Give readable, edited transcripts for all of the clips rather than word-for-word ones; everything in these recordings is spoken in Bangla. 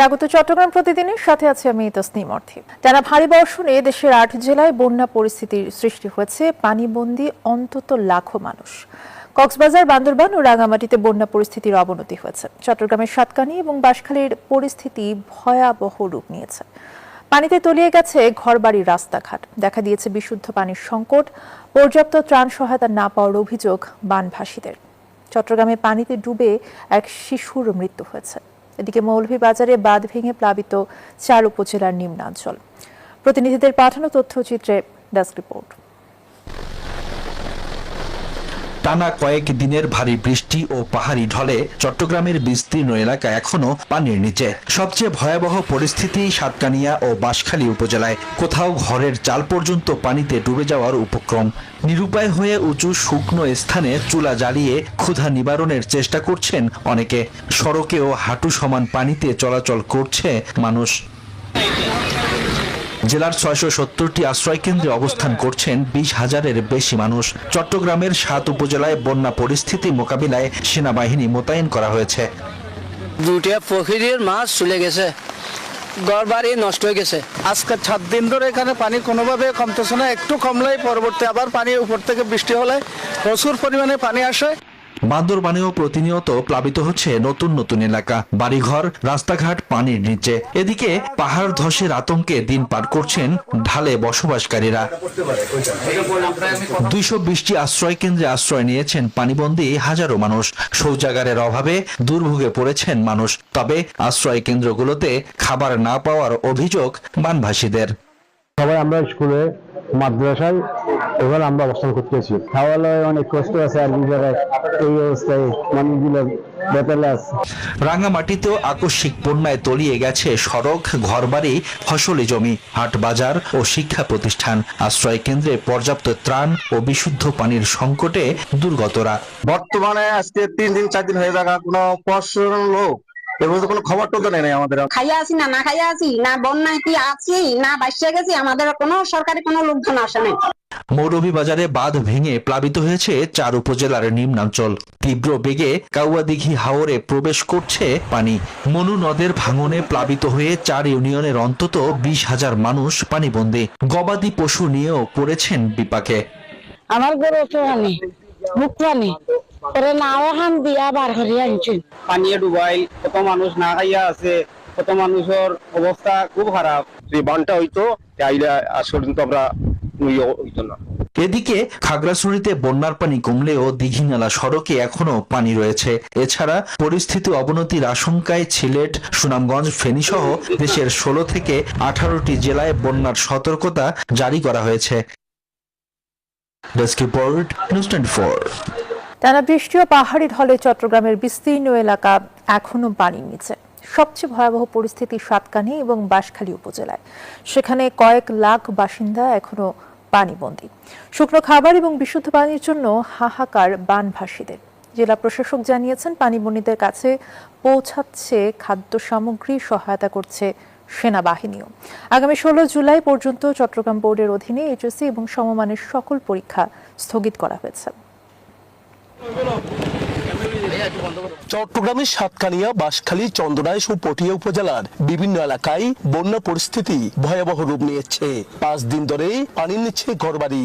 স্বাগত চট্টগ্রাম প্রতিদিনের সাথে আছে আমি তসনিম অর্থী। টানা ভারী বর্ষণে দেশের ৮ জেলায় বন্যা পরিস্থিতির সৃষ্টি হয়েছে। পানিবন্দী অন্তত লাখো মানুষ। কক্সবাজার, বান্দরবান ও রাঙামাটিতে বন্যা পরিস্থিতির অবনতি হয়েছে। চট্টগ্রামের সাতকানি এবং বাঁশখালীর পরিস্থিতি ভয়াবহ রূপ নিয়েছে। পানিতে তলিয়ে গেছে ঘরবাড়ি, রাস্তাঘাট। দেখা দিয়েছে বিশুদ্ধ পানির সংকট। পর্যাপ্ত ত্রাণ সহায়তা না পাওয়ার অভিযোগ বানভাসীদের। চট্টগ্রামে পানিতে ডুবে এক শিশুর মৃত্যু হয়েছে। এদিকে মৌলভীবাজারে বাঁধ ভেঙে প্লাবিত ৪ উপজেলার নিম্নাঞ্চল। প্রতিনিধিদের পাঠানো তথ্যচিত্রে ডেস্ক রিপোর্ট। টানা কয়েক দিনের ভারী বৃষ্টি ও পাহাড়ি ঢলে চট্টগ্রামের বিস্তীর্ণ এলাকা এখনো পানির নিচে। সবচেয়ে ভয়াবহ পরিস্থিতি সাতকানিয়া ও বাঁশখালী উপজেলায়। কোথাও ঘরের চাল পর্যন্ত পানিতে ডুবে যাওয়ার উপক্রম। নিরুপায় হয়ে উঁচু শুকনো স্থানে চুলা জ্বালিয়ে ক্ষুধা নিবারণের চেষ্টা করছেন অনেকে। সড়কেও হাঁটু সমান পানিতে চলাচল করছে মানুষ। জেলার ৬৭০টি আশ্রয়কেন্দ্রে অবস্থান করছেন ২০,০০০-এর বেশি মানুষ। চট্টগ্রামের ৭ উপজেলায় বন্যা পরিস্থিতি মোকাবিলায় সেনাবাহিনী মোতায়েন করা হয়েছে। দুইটা পুকুরের মাছ চলে গেছে, ঘরবাড়ি নষ্ট হয়ে গেছে। আজকে ৭ দিন ধরে এখানে পানি কোনোভাবে কমতেছে না। একটু কমলেই পরবর্তী আবার পানি উপর থেকে বৃষ্টি হলে প্রচুর পরিমাণে পানি আসে। বান্দরবানেও প্রতিনিয়ত প্লাবিত হচ্ছে নতুন নতুন এলাকা, বাড়িঘর, রাস্তাঘাট পানির নিচে। এদিকে পাহাড় ধসের আতঙ্কে দিন পার করছেন ঢালে বসবাসকারীরা। ২২০টি আশ্রয় কেন্দ্রে আশ্রয় নিয়েছেন পানিবন্দী হাজারো মানুষ। শৌচাগারের অভাবে দুর্ভোগে পড়েছেন মানুষ। তবে আশ্রয় কেন্দ্রগুলোতে খাবার না পাওয়ার অভিযোগ বানভাসীদের। সবাই আমরা স্কুলে, মাদ্রাসায় এবার আমরা অবস্থান করতেছি। খাওয়ালয় অনেক কষ্ট আছে, আর এই অবস্থায় মানুষগুলো বেতালে আছে। রাঙামাটিতেও আকস্মিক বন্যায় তলিয়ে গেছে সড়ক, ঘরবাড়ি, ফসলি জমি, হাট বাজার ও শিক্ষা প্রতিষ্ঠান। আশ্রয় কেন্দ্রে পর্যাপ্ত ত্রাণ ও বিশুদ্ধ পানির সংকটে দুর্গতরা। বর্তমানে আজকে 3 দিন 4 দিন হয়ে থাকা কোনো প্রশাসনের লোক এগুলো কোনো খবর তো নেই। আমাদের খাইয়া আছি না খাইয়া আছি না, বন্যায় কি আছি না বাঁচতে গেছি, আমাদের কোনো সরকারি কোনো লোকজন আসে নাই। মৌলভীবাজারে বাঁধ ভেঙে প্লাবিত হয়েছে ৪ উপজেলার নিম্নাঞ্চল। তীব্র বেগে কাউয়াদিঘি হাওরে প্রবেশ করছে পানি। মনু নদের ভাঙনে প্লাবিত হয়ে ৪ ইউনিয়নের অন্তত ২০,০০০ মানুষ পানিবন্দী। গবাদি পশু নিয়েও পড়েছেন বিপাকে। আমার গরু পানি মুখ পানি ওরে নাও হান দিয়া বার করিয়া আনছি। পানি ডুবাই, কত মানুষ না খাইয়া আছে, কত মানুষের অবস্থা খুব খারাপ। এই বানটা হইতো তাইলে আসলে কিন্তু আমরা হইতো না। এদিকে খাগড়াছড়িতে বন্যার পানি কমলেও দীঘিনালা সড়কে এখনো পানি রয়েছে। এছাড়া পরিস্থিতি অবনতির আশঙ্কায় সিলেট, সুনামগঞ্জ, ফেনী সহ দেশের ১৬ থেকে ১৮টি জেলায় বন্যার সতর্কতা জারি করা হয়েছে। Desk report, news 24। টানা বৃষ্টি ও পাহাড়ি ঢলে চট্টগ্রামের বিস্তীর্ণ এলাকা এখনো পানির নিচে। সবচেয়ে ভয়াবহ পরিস্থিতি সাতকানি এবং বাঁশখালী উপজেলায়। সেখানে কয়েক লাখ বাসিন্দা এখনো পানিবন্দী। শুকনো খাবার এবং বিশুদ্ধ পানির জন্য হাহাকার বানভাসীদের। জেলা প্রশাসক জানিয়েছেন, পানিবন্দীদের কাছে পৌঁছাচ্ছে খাদ্য সামগ্রী, সহায়তা করছে সেনাবাহিনীও। আগামী ১৬ জুলাই পর্যন্ত চট্টগ্রাম বোর্ডের অধীনে এইচএসসি এবং সমমানের সকল পরীক্ষা স্থগিত করা হয়েছে। চট্টগ্রামের সাতকানিয়া, বাঁশখালী, চন্দনাইশ ও পটিয়া উপজেলার বিভিন্ন এলাকায় বন্যা পরিস্থিতি ভয়াবহ রূপ নিয়েছে। 5 দিন ধরে পানির নিচে ঘরবাড়ি।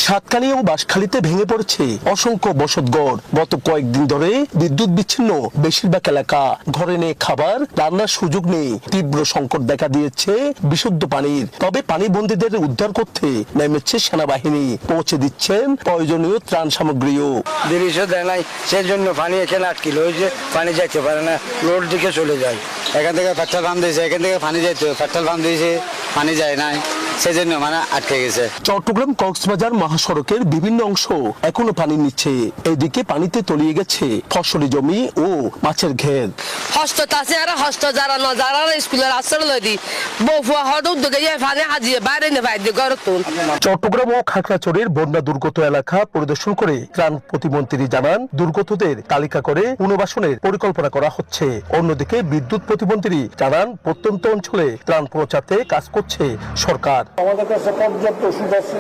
সাতকানিয়া ও বাঁশখালীতে ভেঙে পড়েছে অসংখ্য বসতঘর। গত কয়েকদিন ধরে বিদ্যুৎ বিচ্ছিন্ন বেশিরভাগ এলাকা। ঘরে নেই খাবার, রান্নার সুযোগ নেই। তীব্র সংকট দেখা দিয়েছে বিশুদ্ধ পানির। তবে পানিবন্দীদের উদ্ধার করতে নেমেছে সেনাবাহিনী। পৌঁছে দিচ্ছেন প্রয়োজনীয় ত্রাণ সামগ্রীও। দেরিশো দেয় নাই, সেজন্য পানি এখানে আটকিল হয়েছে। পানি যাইতে পারে না, রোড দিকে চলে যায়। এখান থেকে পেট্রোল পাম্প দিয়েছে, এখান থেকে পানি যাইতে, পেট্রোল পাম্প দিয়েছে, পানি যায় নাই, সেজন্য মানে আটকে গেছে। চট্টগ্রাম কক্সবাজার মহাসড়কের বিভিন্ন অংশ এখনো পানির নিচে। এদিকে পানিতে তলিয়ে গেছে ফসলি জমি ও মাছের ঘের। হস্ত আছে আর হস্ত যারা ন যারা স্কুলের আশ্রয় লই দি বউফুয়া হদ উদ্যোগে যায় পানি হাজিয়ে বাইরে নে বাইরে গরতুন। চট্টগ্রাম ও খাগড়াছড়ির বন্যা দুর্গত এলাকা পরিদর্শন করে ত্রাণ প্রতিমন্ত্রী জানান, দুর্গতদের তালিকা করে পুনর্বাসনের পরিকল্পনা করা হচ্ছে। অন্যদিকে বিদ্যুৎ প্রতিমন্ত্রী জানান, প্রত্যন্ত অঞ্চলে ত্রাণ পৌঁছাতে কাজ করছে সরকার। আমাদের কাছে পর্যাপ্ত ওষুধ আছে,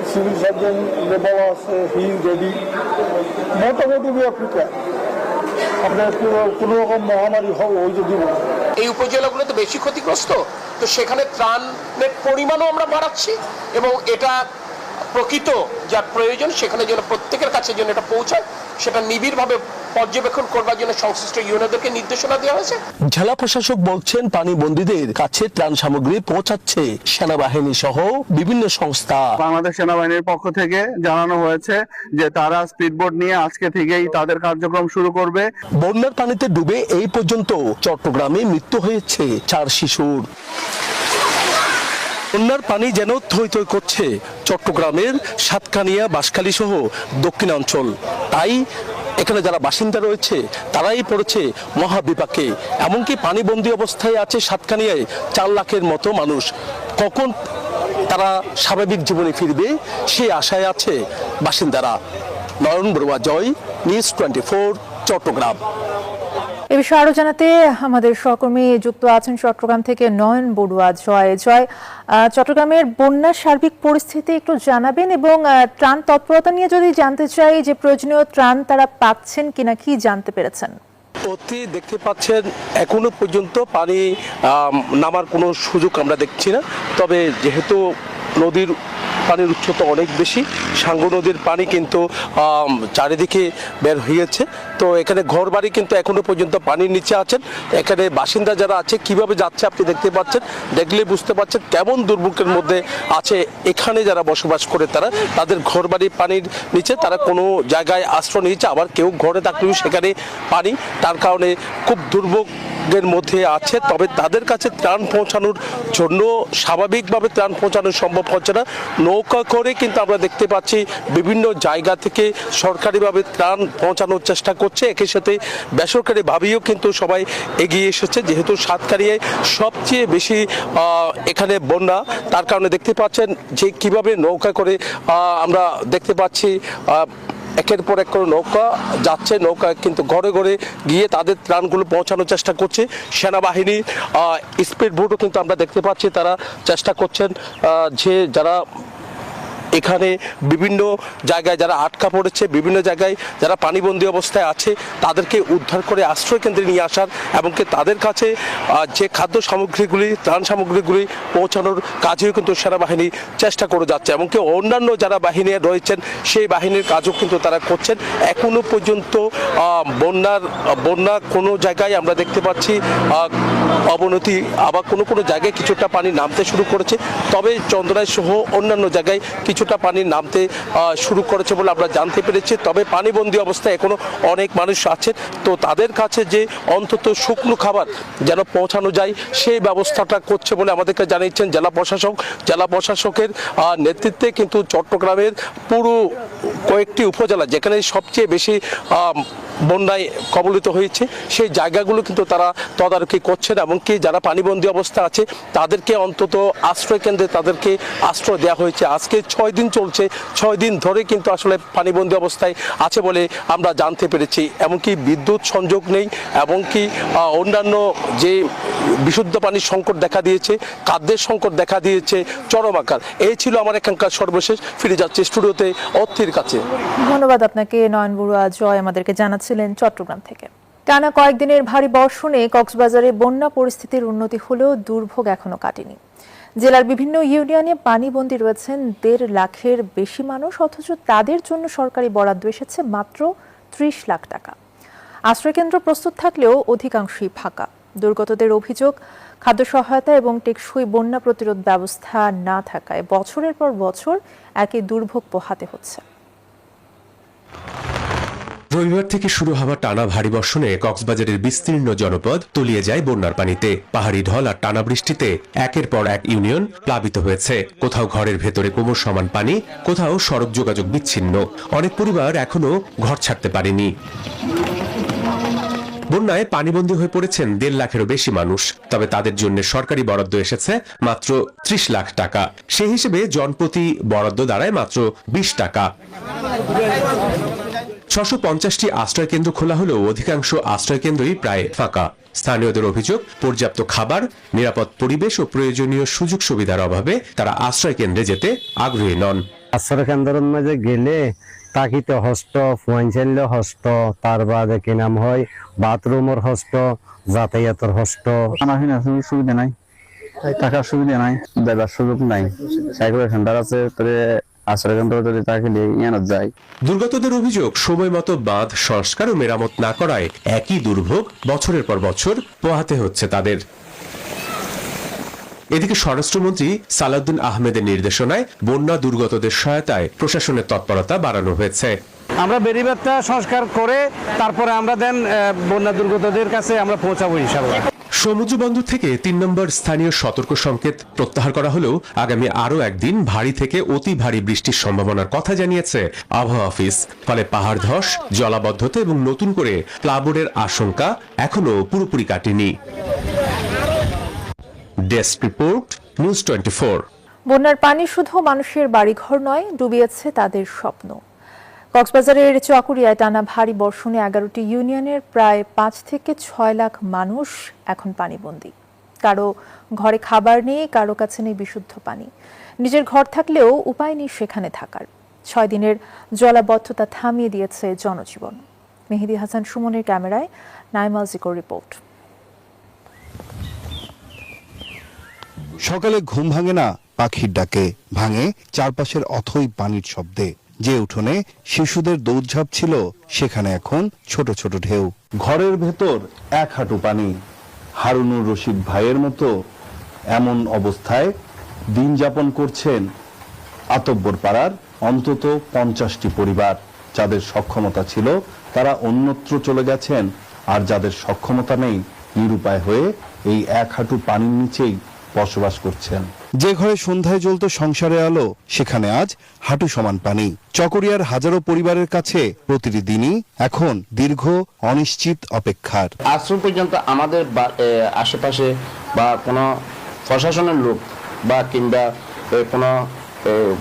সিভিল সার্জন লেবার আছে, হিল রেডি, মোটামুটি আপনার কোনো রকম মহামারী ওই যদি এই উপজেলাগুলোতে বেশি ক্ষতিগ্রস্ত, তো সেখানে ত্রাণের পরিমাণও আমরা বাড়াচ্ছি এবং এটা প্রকৃত যা প্রয়োজন সেখানে যেন প্রত্যেকের কাছে যেন এটা পৌঁছায় সেটা নিবিড়ভাবে পর্যবেক্ষণ করবার জন্য সংশ্লিষ্ট ইউনিয়নদেরকে নির্দেশনা দেওয়া হয়েছে। জেলা প্রশাসক বলছেন পানিবন্দীদের কাছে ত্রাণ সামগ্রী পৌঁছাচ্ছে সেনাবাহিনী সহ বিভিন্ন সংস্থা। বাংলাদেশ সেনাবাহিনীর পক্ষ থেকে জানানো হয়েছে যে তারা স্পিডবোট নিয়ে আজকে থেকেই তাদের কার্যক্রম শুরু করবে। বন্যার পানিতে ডুবে এই পর্যন্ত চট্টগ্রামে মৃত্যু হয়েছে 4 শিশুর। বন্যার পানি যেন থই থই করছে চট্টগ্রামের সাতকানিয়া, বাঁশখালী সহ দক্ষিণাঞ্চল। তাই এখানে যারা বাসিন্দা রয়েছে তারাই পড়েছে মহাবিপাকে। এমনকি পানিবন্দী অবস্থায় আছে সাতকানিয়ায় 4 লাখের মতো মানুষ। কখন তারা স্বাভাবিক জীবনে ফিরবে সেই আশায় আছে বাসিন্দারা। নয়ন বড়ুয়া, জয়, নিউজ 24, চট্টগ্রাম। এ বিষয়ে আরো জানাতে আমাদের সহকর্মী যুক্ত আছেন চট্টগ্রাম থেকে নয়ন বড়ুয়া। জয়, চট্টগ্রামের বন্যার সার্বিক পরিস্থিতি একটু জানাবেন এবং ত্রাণ তৎপরতা নিয়ে যদি জানতে চাই যে প্রয়োজনীয় ত্রাণ তারা পাচ্ছেন কিনা, কি জানতে পেরেছেন? অতি দেখতে পাচ্ছেন এখনো পর্যন্ত পানি নামার কোনো সুযোগ আমরা দেখছি না। তবে যেহেতু নদীর পানির উচ্চতা অনেক বেশি, সাঙ্গু নদীর পানি কিন্তু চারিদিকে বের হয়েছে। তো এখানে ঘর বাড়ি কিন্তু এখনো পর্যন্ত পানির নিচে আছেন। এখানে বাসিন্দা যারা আছে কিভাবে যাচ্ছে আপনি দেখতে পাচ্ছেন, দেখলে বুঝতে পারছেন কেমন দুর্ভোগের মধ্যে আছে এখানে যারা বসবাস করে তারা। তাদের ঘর বাড়ি পানির নিচে, তারা কোনো জায়গায় আশ্রয় নিয়েছে, আবার কেউ ঘরে থাকলেও সেখানে পানি, তার কারণে খুব দুর্ভোগের মধ্যে আছে। তবে তাদের কাছে ত্রাণ পৌঁছানোর জন্য স্বাভাবিকভাবে ত্রাণ পৌঁছানো সম্ভব হচ্ছে না। নৌকা করে কিন্তু আমরা দেখতে পাচ্ছি বিভিন্ন জায়গা থেকে সরকারিভাবে ত্রাণ পৌঁছানোর চেষ্টা করছে। একই সাথে বেসরকারিভাবেও কিন্তু সবাই এগিয়ে এসেছে। যেহেতু সাতকানিয়ায় সবচেয়ে বেশি এখানে বন্যা, তার কারণে দেখতে পাচ্ছেন যে কিভাবে নৌকা করে আমরা দেখতে পাচ্ছি একের পর এক করে নৌকা যাচ্ছে। নৌকা কিন্তু ঘরে ঘরে গিয়ে তাদের ত্রাণগুলো পৌঁছানোর চেষ্টা করছে। সেনাবাহিনী স্পিড বোটও কিন্তু আমরা দেখতে পাচ্ছি, তারা চেষ্টা করছেন যে যারা এখানে বিভিন্ন জায়গায় যারা আটকা পড়েছে, বিভিন্ন জায়গায় যারা পানিবন্দী অবস্থায় আছে তাদেরকে উদ্ধার করে আশ্রয় কেন্দ্রে নিয়ে আসার এবং তাদের কাছে যে খাদ্য সামগ্রীগুলি, ত্রাণ সামগ্রীগুলি পৌঁছানোর কাজেও কিন্তু সেনাবাহিনী চেষ্টা করে যাচ্ছে। এমনকি অন্যান্য যারা বাহিনী রয়েছেন সেই বাহিনীর কাজও কিন্তু তারা করছেন। এখনো পর্যন্ত বন্যা কোনো জায়গায় আমরা দেখতে পাচ্ছি অবনতি, আবার কোনো কোনো জায়গায় কিছুটা পানি নামতে শুরু করেছে। তবে চন্দনাই সহ অন্যান্য জায়গায় কিছুটা পানি নামতে শুরু করেছে বলে আমরা জানতে পেরেছি। তবে পানিবন্দী অবস্থায় এখনো অনেক মানুষ আছেন। তো তাদের কাছে যে অন্তত শুকনো খাবার যেন পৌঁছানো যায় সেই ব্যবস্থাটা করছে বলে আমাদেরকে জানিয়েছেন জেলা প্রশাসক। জেলা প্রশাসকের নেতৃত্বে কিন্তু চট্টগ্রামের পুরো কয়েকটি উপজেলা যেখানে সবচেয়ে বেশি বন্যায় কবলিত হয়েছে সেই জায়গাগুলো কিন্তু তারা তদারকি করছেন। এমনকি যারা পানিবন্দী অবস্থা আছে তাদেরকে অন্তত আশ্রয় কেন্দ্রে তাদেরকে আশ্রয় দেওয়া হয়েছে। আজকে 6 দিন চলছে, 6 দিন ধরে কিন্তু আসলে পানিবন্দী অবস্থায় আছে বলে আমরা জানতে পেরেছি। এমনকি বিদ্যুৎ সংযোগ নেই, এমনকি অন্যান্য যে বিশুদ্ধ পানির সংকট দেখা দিয়েছে, খাদ্যের সংকট দেখা দিয়েছে চরম আকার। এই ছিল আমার এখানকার সর্বশেষ। ফিরে যাচ্ছে স্টুডিওতে অর্থের কাছে। ধন্যবাদ আপনাকে নয়ন বড়ুয়া। জয় আমাদেরকে জানাচ্ছিলেন চট্টগ্রাম থেকে। টানা কয়েকদিনের ভারী বর্ষণে কক্সবাজারে বন্যা পরিস্থিতির উন্নতি হলেও দুর্ভোগ এখনো কাটেনি। জেলার বিভিন্ন ইউনিয়নে পানিবন্দী রয়েছেন 1.5 লাখের বেশি মানুষ, অথচ তাদের জন্য সরকারি বরাদ্দ এসেছে মাত্র 30 লাখ টাকা। আশ্রয়কেন্দ্র প্রস্তুত থাকলেও অধিকাংশই ফাঁকা। দুর্গতদের অভিযোগ, খাদ্য সহায়তা এবং টেকসই বন্যা প্রতিরোধ ব্যবস্থা না থাকায় বছরের পর বছর একই দুর্ভোগ পোহাতে হচ্ছে। রবিবার থেকে শুরু হওয়া টানা ভারী বর্ষণে কক্সবাজারের বিস্তীর্ণ জনপদ তলিয়ে যায় বন্যার পানিতে। পাহাড়ি ঢল আর টানা বৃষ্টিতে একের পর এক ইউনিয়ন প্লাবিত হয়েছে। কোথাও ঘরের ভেতরে কোমর সমান পানি, কোথাও সড়ক যোগাযোগ বিচ্ছিন্ন। অনেক পরিবার এখনো ঘর ছাড়তে পারেনি। বন্যায় পানিবন্দী হয়ে পড়েছেন 1.5 লাখেরও বেশি মানুষ। তবে তাদের জন্য সরকারি বরাদ্দ এসেছে মাত্র 30 লাখ টাকা। সেই হিসেবে জনপ্রতি বরাদ্দ দাঁড়ায় মাত্র 20 টাকা। 650টি আশ্রয় কেন্দ্র খোলা হলেও অধিকাংশ আশ্রয় কেন্দ্রই প্রায় ফাঁকা। স্থানীয়দের অভিযোগ, পর্যাপ্ত খাবার, নিরাপদ পরিবেশ ও প্রয়োজনীয় সুযোগ সুবিধার অভাবে তারা আশ্রয় কেন্দ্রে যেতে আগ্রহী নন। আশ্রয় কেন্দ্রের মাঝে গেলে তাকিতে হস্ত ফুয়াইনচাল্য হস্ত তার বাদে কি নাম হয় বাথরুমের হস্ত যাতায়াতের হস্ত সুবিধা নাই টাকার সুবিধা নাই দেবার সুযোগ নাই সাইকেল সেন্টার আছে আশ্রয় কেন্দ্র যদি তাকে নিয়ে যায়। দুর্গতদের অভিযোগ সময় মতো বাঁধ সংস্কার ও মেরামত না করায় একই দুর্ভোগ বছরের পর বছর পোহাতে হচ্ছে তাদের। এদিকে স্বরাষ্ট্রমন্ত্রী সালাউদ্দিন আহমেদের নির্দেশনায় বন্যা দুর্গতদের সহায়তায় প্রশাসনের তৎপরতা বাড়ানো হয়েছে। আমরা বেড়িবাঁধটা সংস্কার করে তারপরে আমরা দেন বন্যা দুর্গতদের কাছে আমরা পৌঁছাবো ইনশাআল্লাহ। সমুদ্র বন্দর থেকে ৩ নম্বর স্থানীয় সতর্ক সংকেত প্রত্যাহার করা হলেও আগামী আরও একদিন ভারী থেকে অতি ভারী বৃষ্টির সম্ভাবনার কথা জানিয়েছে আবহাওয়া অফিস। ফলে পাহাড় ধস, জলাবদ্ধতা এবং নতুন করে প্লাবনের আশঙ্কা এখনো পুরোপুরি কাটেনি। Desk report, news 24। বন্যার পানি শুধু মানুষের বাড়িঘর নয়, ডুবিয়েছে তাদের স্বপ্ন। কক্সবাজারের চকরিয়ায় টানা ভারী বর্ষণে 11টি ইউনিয়নের প্রায় 5 থেকে 6 লাখ মানুষ এখন পানিবন্দী। কারো ঘরে খাবার নেই, কারো কাছে নেই বিশুদ্ধ পানি। নিজের ঘর থাকলেও উপায় নেই সেখানে থাকার। 6 দিনের জলাবদ্ধতা থামিয়ে দিয়েছে জনজীবন। মেহেদী হাসান সুমনের ক্যামেরায় নাইমাল জিকোর রিপোর্ট। সকালে ঘুম ভাঙে না পাখির ডাকে, ভাঙে চারপাশের অথই পানির শব্দে। যে উঠোনে শিশুদের দৌড়ঝাঁপ ছিল সেখানে এখন ছোট ছোট ঢেউ। ঘরের ভেতর 1 হাঁটু পানি। হারুনুর রশিদ ভাইয়ের মতো এমন অবস্থায় দিন যাপন করছেন আতব্বর পাড়ার অন্তত 50টি পরিবার। যাদের সক্ষমতা ছিল তারা অন্যত্র চলে গেছেন, আর যাদের সক্ষমতা নেই নিরুপায় হয়ে এই 1 হাঁটু পানির নিচেই বসবাস করছেন। যে ঘরে সন্ধ্যায় জ্বলত সংসারে আলো, সেখানে আজ হাঁটু সমান পানি। চকরিয়ার হাজারো পরিবারের কাছে প্রতিটি দিনই এখন দীর্ঘ অনিশ্চিত অপেক্ষার। আশ্রম পর্যন্ত আমাদের আশেপাশে বা কোনো প্রশাসনের লোক বা কিংবা কোনো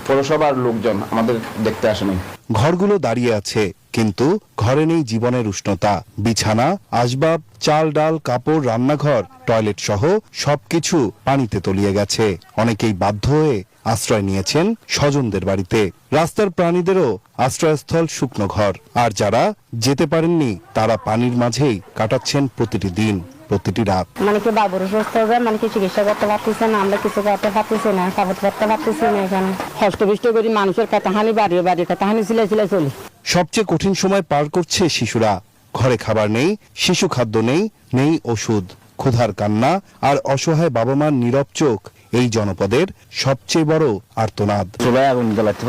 পৌরসভার লোকজন আমাদের দেখতে আসেনি। ঘরগুলো দাঁড়িয়ে আছে, কিন্তু ঘরে নেই জীবনের উষ্ণতা। বিছানা, আসবাব, চাল ডাল, কাপড়, রান্নাঘর, টয়লেট সহ সবকিছু পানিতে তলিয়ে গেছে। অনেকেই বাধ্য হয়ে আশ্রয় নিয়েছেন স্বজনদের বাড়িতে। রাস্তার প্রাণীদেরও আশ্রয়স্থল শুকনো ঘর। আর যারা যেতে পারেননি তারা পানির মাঝেই কাটাচ্ছেন প্রতিটি দিন, প্রতিটি রাত। মানে কি বাবুর সুস্থ হবে, মানে কি চিকিৎসা করতে পারতেছে না, আমরা কিছু করতে পারতেছি না, কাপড় করতে পারতেছি না। এখানে হস্তবিষ্ট করি মানুষের কথাহানি বাড়িয়ে বাড়িয়ে কথাহানি সিলাই সিলাই চলি। সবচেয়ে কঠিন সময় পার করছে শিশুরা। ঘরে খাবার নেই, শিশু খাদ্য নেই, নেই ওষুধ। ক্ষুধার কান্না আর অসহায় বাবা মার নীরব চোখ এই জনপদের সবচেয়ে বড় আর্তনাদ। চুলায় আগুন জ্বালাতে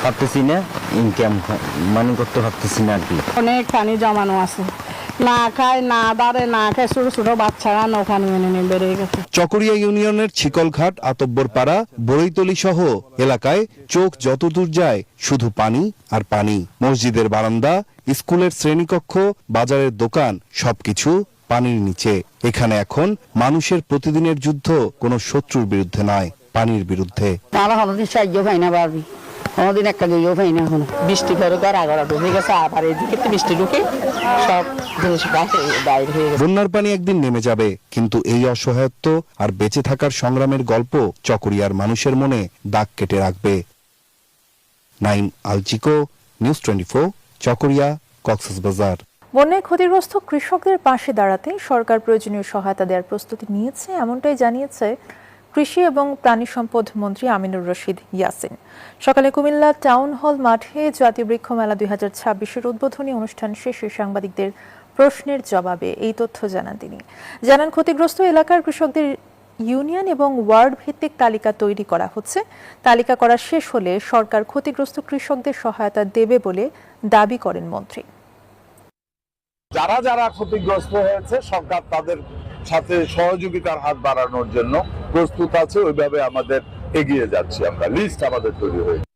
পারতেছি না, ইনকাম মানে করতে পারতেছি না আর কি। অনেক পানি জমানো আছে, না খায় না দাঁড়ে না খায়, ছোট ছোট বাচ্চারা নৌকা নিয়ে বেড়ে গেছে। চকরিয়া ইউনিয়নের ছিকলঘাট, আতব্বর পাড়া, বড়ইতলি সহ এলাকায় চোখ যতদূর যায় শুধু পানি আর পানি। মসজিদের বারান্দা, স্কুলের শ্রেণীকক্ষ, বাজারের দোকান সবকিছু পানির নিচে। এখানে এখন মানুষের প্রতিদিনের যুদ্ধ কোনো শত্রুর বিরুদ্ধে নয়, পানির বিরুদ্ধে। তারা হলদিন সাহায্য পাই না পারবি, কোনোদিন একটা গিয়েও পাই না। এখন বৃষ্টি করে ঘর আগড়া ঢুকে গেছে, আবার এদিকে বৃষ্টি ঢুকে সব বাইরে হয়ে গেছে। বন্যার পানি একদিন নেমে যাবে, কিন্তু এই অসহায়ত্ব আর বেঁচে থাকার সংগ্রামের গল্প চকরিয়ার মানুষের মনে দাগ কেটে রাখবে। নাইম আলচিকো, নিউজ 24, চকরিয়া, কক্সবাজার। বন্যায় ক্ষতিগ্রস্ত কৃষকদের পাশে দাঁড়াতে সরকার প্রয়োজনীয় সহায়তা দেওয়ার প্রস্তুতি নিয়েছে, এমনটাই জানিয়েছে কৃষি এবং প্রাণী সম্পদ মন্ত্রী আমিনুর রশিদ ইয়াসিন। সকালে কুমিল্লা টাউন হল মাঠে জাতীয় বৃক্ষ মেলা 2026-এর উদ্বোধনী অনুষ্ঠান শেষে সাংবাদিকদের প্রশ্নের জবাবে এই তথ্য জানান তিনি। জানান, ক্ষতিগ্রস্ত এলাকার কৃষকদের ইউনিয়ন এবং ওয়ার্ড ভিত্তিক তালিকা তৈরি করা হচ্ছে। তালিকা করা শেষ হলে সরকার ক্ষতিগ্রস্ত কৃষকদের সহায়তা দেবে বলে দাবি করেন মন্ত্রী। যারা যারা ক্ষতিগ্রস্ত হয়েছে সরকার তাদের সাথে সহযোগিতার হাত বাড়ানোর জন্য প্রস্তুত আছে। ওইভাবে আমাদের এগিয়ে যাচ্ছি আমরা, লিস্ট আমাদের তৈরি হয়েছে।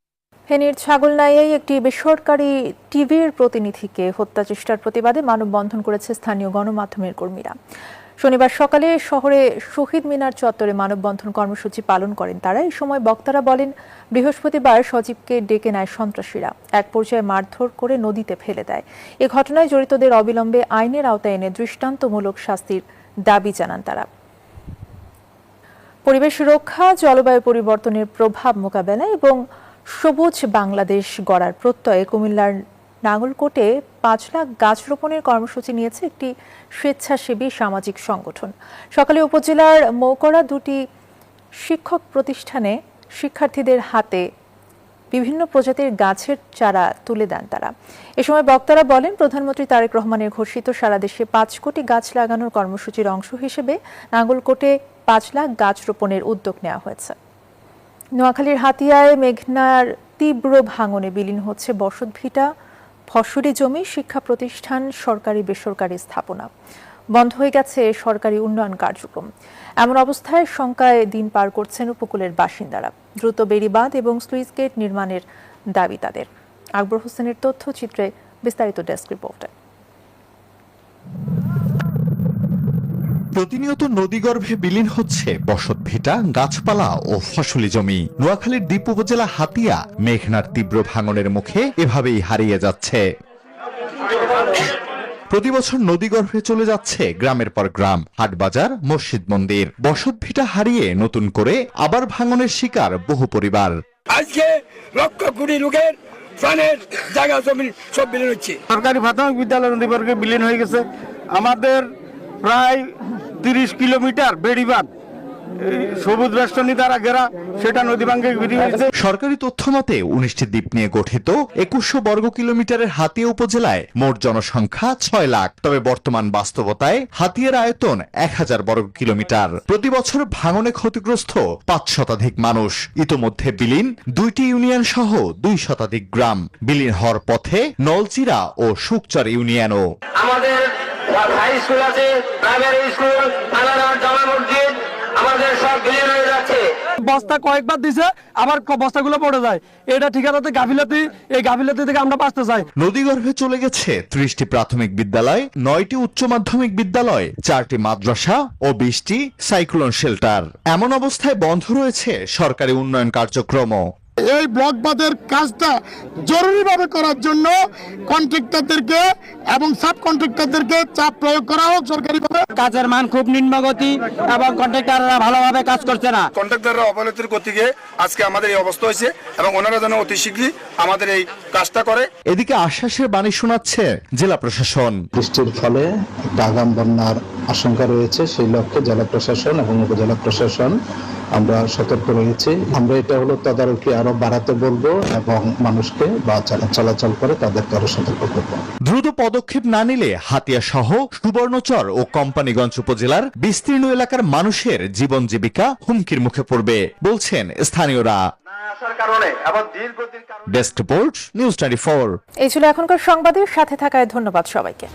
ফেনীর ছাগলনাইয়ায় একটি বেসরকারি টিভির প্রতিনিধিকে হত্যা চেষ্টার প্রতিবাদে মানববন্ধন করেছে স্থানীয় গণমাধ্যমের কর্মীরা। শনিবার সকালে শহরে শহীদ মিনার চত্বরে মানববন্ধন কর্মসূচি পালন করেন তারা। এই সময় বক্তারা বলেন, বৃহস্পতিবার সজীবকে ডেকে নেয় সন্ত্রাসীরা, এক পর্যায়ে মারধর করে নদীতে ফেলে দেয়। এ ঘটনায় জড়িতদের অবিলম্বে আইনের আওতায় এনে দৃষ্টান্তমূলক শাস্তির দাবি জানান তারা। পরিবেশ রক্ষা, জলবায়ু পরিবর্তনের প্রভাব মোকাবেলা এবং সবুজ বাংলাদেশ গড়ার প্রত্যয়ে কুমিল্লার নাঙ্গলকোটে 5 লাখ গাছ রোপণের কর্মসূচি নিয়েছে একটি স্বেচ্ছাসেবী সামাজিক সংগঠন। সকালে উপজেলার মৌকড়া দুটি শিক্ষক প্রতিষ্ঠানে শিক্ষার্থীদের হাতে বিভিন্ন প্রজাতির গাছের চারা তুলে দেন তারা। এ সময় বক্তারা বলেন, প্রধানমন্ত্রী তারেক রহমানের ঘোষিত সারা দেশে 5 কোটি গাছ লাগানোর কর্মসূচির অংশ হিসেবে নাঙ্গলকোটে 5 লাখ গাছ রোপণের উদ্যোগ নেওয়া হয়েছে। নোয়াখালীর হাতিয়ায় মেঘনার তীব্র ভাঙনে বিলীন হচ্ছে বসতভিটা, ফসলি জমি, শিক্ষা প্রতিষ্ঠান, সরকারি বেসরকারি স্থাপনা। বন্ধ হয়ে গেছে সরকারি উন্নয়ন কার্যক্রম। এমন অবস্থায় শঙ্কায় দিন পার করছেন উপকূলের বাসিন্দারা। দ্রুত বেড়িবাঁধ এবং স্লুইস গেট নির্মাণের দাবি তাদের। আকবর হোসেনের তথ্যচিত্রে বিস্তারিত ডেস্ক রিপোর্টে। প্রতিনিয়ত নদীগর্ভে বিলীন হচ্ছে বসতভিটা, গাছপালা ও ফসলি জমি। নোয়াখালীর দ্বীপ উপজেলা হাতিয়া মেঘনার তীব্র ভাঙনের মুখে এভাবেই হারিয়ে যাচ্ছে। প্রতি বছর নদীগর্ভে চলে যাচ্ছে গ্রামের পর গ্রাম, হাটবাজার, মসজিদ মন্দির। বসতভিটা হারিয়ে নতুন করে আবার ভাঙনের শিকার বহু পরিবার। আজকে লক্ষ কোটি লোকের প্রাণের জায়গা জমি সব বিলীন হচ্ছে। সরকারি প্রাথমিক বিদ্যালয় নদীগর্ভে বিলীন হয়ে গেছে। আমাদের প্রায় 30 কিলোমিটার বেড়িবাঁধ সবুজ বেষ্টনী দ্বারা ঘেরা, সেটা নদী ভাঙ্গে বেরিয়ে হয়েছে। সরকারি তথ্য মতে 19টি দ্বীপ নিয়ে গঠিত 2100 বর্গ কিলোমিটারের হাতিয়া উপজেলায় মোট জনসংখ্যা 6 লাখ। তবে বর্তমান বাস্তবতায় হাতিয়ার আয়তন 1000 বর্গ কিলোমিটার। প্রতি বছর ভাঙনে ক্ষতিগ্রস্ত 5 শতাধিক মানুষ। ইতোমধ্যে বিলীন 2টি ইউনিয়ন সহ 2 শতাধিক গ্রাম। বিলীন হওয়ার পথে নলচিরা ও সুকচর ইউনিয়নও। আমাদের হাই স্কুল আছে, প্রাইমারি স্কুল, আলাদা জামা মসজিদ, আমাদের সব বিলীন হয়ে যাচ্ছে। বস্তা কয়েকবার দিছে, আবার বস্তাগুলো পড়ে যায়। এটা ঠিকাদারদের গাফিলতি, এই গাফিলতি থেকে আমরা বাঁচতে চাই। নদীগর্ভে চলে গেছে 30টি প্রাথমিক বিদ্যালয়, 9টি উচ্চ মাধ্যমিক বিদ্যালয়, 4টি মাদ্রাসা ও 20টি সাইক্লোন শেল্টার। এমন অবস্থায় বন্ধ রয়েছে সরকারি উন্নয়ন কার্যক্রমও। এই ব্লক বাঁধের কাজটা জরুরিভাবে করার জন্য কন্ট্রাক্টরদেরকে এবং সাব কন্ট্রাক্টরদেরকে চাপ প্রয়োগ করা হোক সরকারিভাবে। কাজের মান খুব নিম্নগতি এবং কন্ট্রাক্টররা ভালোভাবে কাজ করছে না। কন্ট্রাক্টররা অবনতির গতিকে আজকে আমাদের এই অবস্থা হয়েছে এবং ওনারা যেন অতি শীঘ্রই আমাদের এই কাজটা করে। এদিকে আশ্বাসের বাণী শোনাচ্ছে জেলা প্রশাসন। বৃষ্টির ফলে আগাম বন্যার আশঙ্কা রয়েছে, সেই লক্ষ্যে জেলা প্রশাসন এবং উপজেলা প্রশাসন আমরা সতর্ক রয়েছি। আমরা এটা হলো তদারকি আরো বাড়াতে বলবো এবং মানুষকে বা চলাচল করে তাদেরকে আরো সতর্ক করবো। দ্রুত পদক্ষেপ না নিলে হাতিয়া সহ সুবর্ণচর ও কোম্পানীগঞ্জ উপজেলার বিস্তীর্ণ এলাকার মানুষের জীবন জীবিকা হুমকির মুখে পড়বে বলছেন স্থানীয়রা। Desk report, news 24। এই ছিল এখনকার সংবাদের সাথে থাকায় ধন্যবাদ সবাইকে।